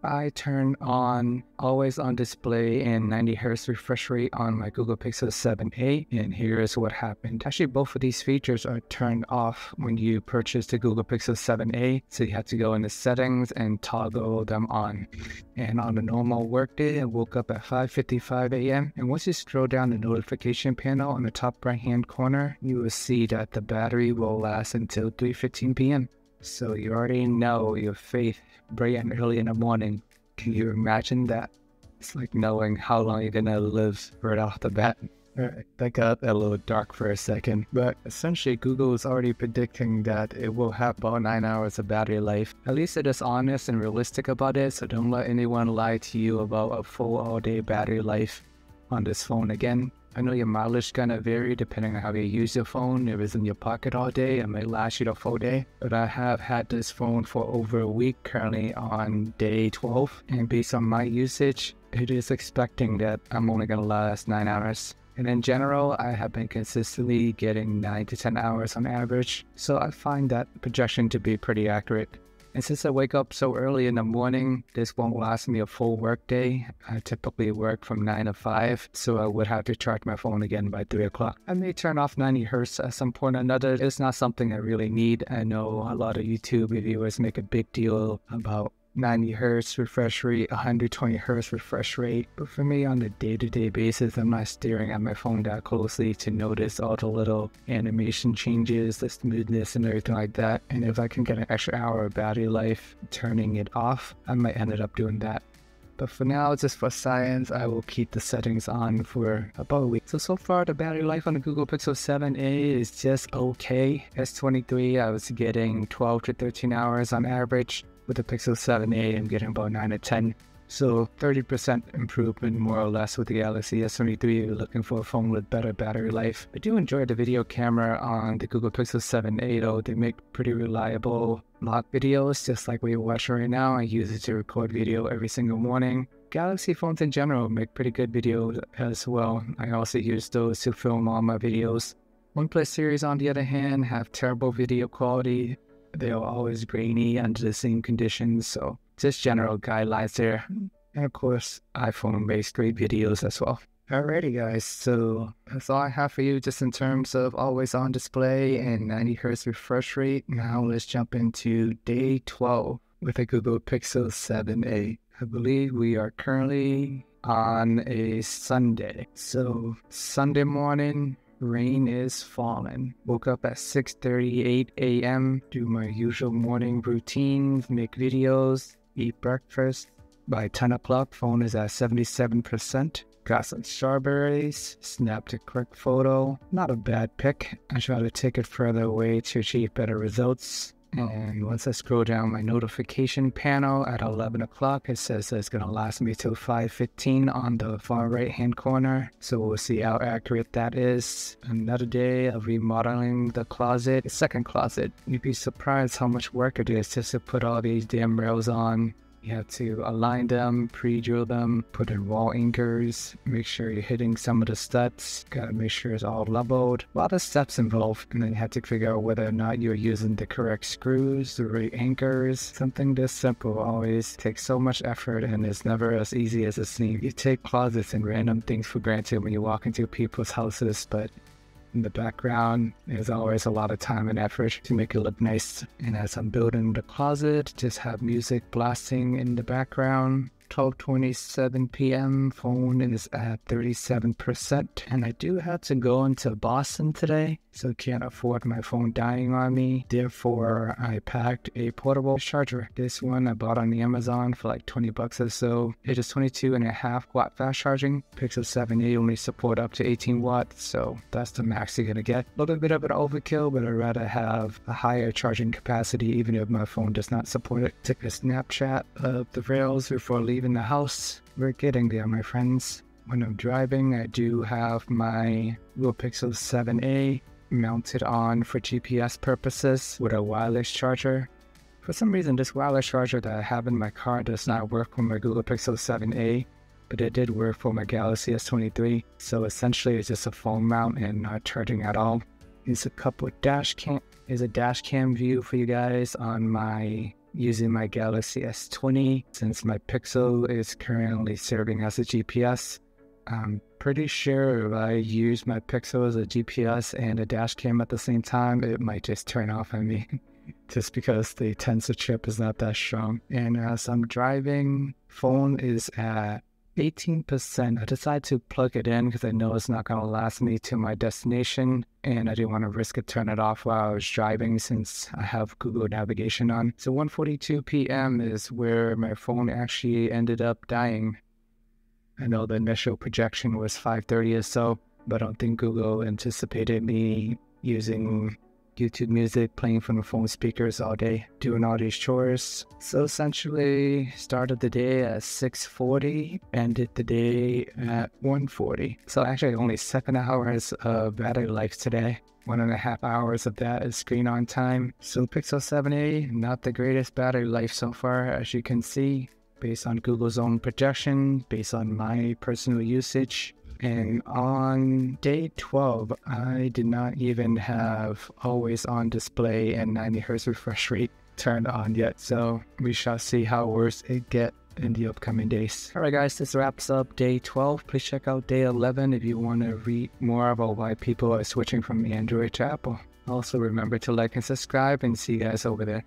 I turned on always on display and 90Hz refresh rate on my Google Pixel 7a, and here is what happened. Actually, both of these features are turned off when you purchase the Google Pixel 7a, so you have to go into settings and toggle them on. And on a normal workday, I woke up at 5:55 a.m. and once you scroll down the notification panel on the top right hand corner, you will see that the battery will last until 3:15 p.m. So you already know your faith bright and early in the morning. Can you imagine that? It's like knowing how long you're gonna live right off the bat. Alright, that got a little dark for a second, but essentially Google is already predicting that it will have about 9 hours of battery life. At least it is honest and realistic about it, so don't let anyone lie to you about a full all-day battery life on this phone again. I know your mileage gonna vary depending on how you use your phone. If it's in your pocket all day, it may last you the full day. But I have had this phone for over a week, currently on day 12. And based on my usage, it is expecting that I'm only gonna last 9 hours. And in general, I have been consistently getting 9 to 10 hours on average. So I find that projection to be pretty accurate. And since I wake up so early in the morning, this won't last me a full work day. I typically work from 9 to 5, so I would have to charge my phone again by 3 o'clock. I may turn off 90Hz at some point or another. It's not something I really need. I know a lot of YouTube reviewers make a big deal about 90Hz refresh rate, 120Hz refresh rate. But for me, on a day-to-day basis, I'm not staring at my phone that closely to notice all the little animation changes, the smoothness and everything like that. And if I can get an extra hour of battery life turning it off, I might end up doing that. But for now, just for science, I will keep the settings on for about a week. So far, the battery life on the Google Pixel 7a is just okay. S23, I was getting 12 to 13 hours on average. With the Pixel 7a, I'm getting about 9 to 10. So 30% improvement more or less with the Galaxy S23 if you're looking for a phone with better battery life. I do enjoy the video camera on the Google Pixel 7a though. They make pretty reliable vlog videos, just like we're watching right now. I use it to record video every single morning. Galaxy phones in general make pretty good videos as well. I also use those to film all my videos. OnePlus series on the other hand have terrible video quality. They are always grainy under the same conditions, so just general guidelines there. And of course, iPhone makes great videos as well. Alrighty guys, so that's all I have for you just in terms of always on display and 90Hz refresh rate. Now let's jump into day 12 with the Google Pixel 7a. I believe we are currently on a Sunday. So Sunday morning, rain is falling. Woke up at 6:38 a.m. Do my usual morning routines, make videos, eat breakfast. By 10 o'clock, phone is at 77%. Got some strawberries, snapped a quick photo. Not a bad pic. I try to take it further away to achieve better results. And once I scroll down my notification panel at 11 o'clock, it says that it's going to last me till 5:15 on the far right hand corner. So we'll see how accurate that is. Another day of remodeling the closet, the second closet. You'd be surprised how much work it is just to put all these damn rails on. You have to align them, pre-drill them, put in wall anchors, make sure you're hitting some of the studs, gotta make sure it's all leveled. A lot of steps involved, and then you have to figure out whether or not you're using the correct screws, the right anchors. Something this simple always takes so much effort, and it's never as easy as it seems. You take closets and random things for granted when you walk into people's houses, but in the background, there's always a lot of time and effort to make it look nice. And as I'm building the closet, just have music blasting in the background. 12:27 p.m. phone is at 37%. And I do have to go into Boston today, so can't afford my phone dying on me. Therefore, I packed a portable charger. This one I bought on the Amazon for like 20 bucks or so. It is 22.5 watt fast charging. Pixel 7a only support up to 18 watts, so that's the max you're gonna get. A little bit of an overkill, but I'd rather have a higher charging capacity even if my phone does not support it. Took a snapshot of the rails before leaving the house. We're getting there, my friends. When I'm driving, I do have my Google Pixel 7a mounted on for GPS purposes with a wireless charger. For some reason, this wireless charger that I have in my car does not work with my Google Pixel 7a, but it did work for my Galaxy S23. So essentially, it's just a phone mount and not charging at all. Here's a couple of dash cam view for you guys on my using my Galaxy S20 since my Pixel is currently serving as a GPS. I'm pretty sure if I use my Pixel as a GPS and a dash cam at the same time, it might just turn off on me just because the tensor chip is not that strong. And as I'm driving, phone is at 18%. I decided to plug it in because I know it's not going to last me to my destination, and I didn't want to risk it turn it off while I was driving since I have Google navigation on. So 1:42 p.m. is where my phone actually ended up dying. I know the initial projection was 5:30 or so, but I don't think Google anticipated me using YouTube music, playing from the phone speakers all day, doing all these chores. So essentially, started the day at 6:40, ended the day at 1:40. So actually only 7 hours of battery life today. 1.5 hours of that is screen on time. So Pixel 7a, not the greatest battery life so far, as you can see, based on Google's own projection, based on my personal usage. And on day 12, I did not even have always on display and 90 Hz refresh rate turned on yet. So we shall see how worse it gets in the upcoming days. Alright guys, this wraps up day 12. Please check out day 11 if you want to read more about why people are switching from Android to Apple. Also remember to like and subscribe, and see you guys over there.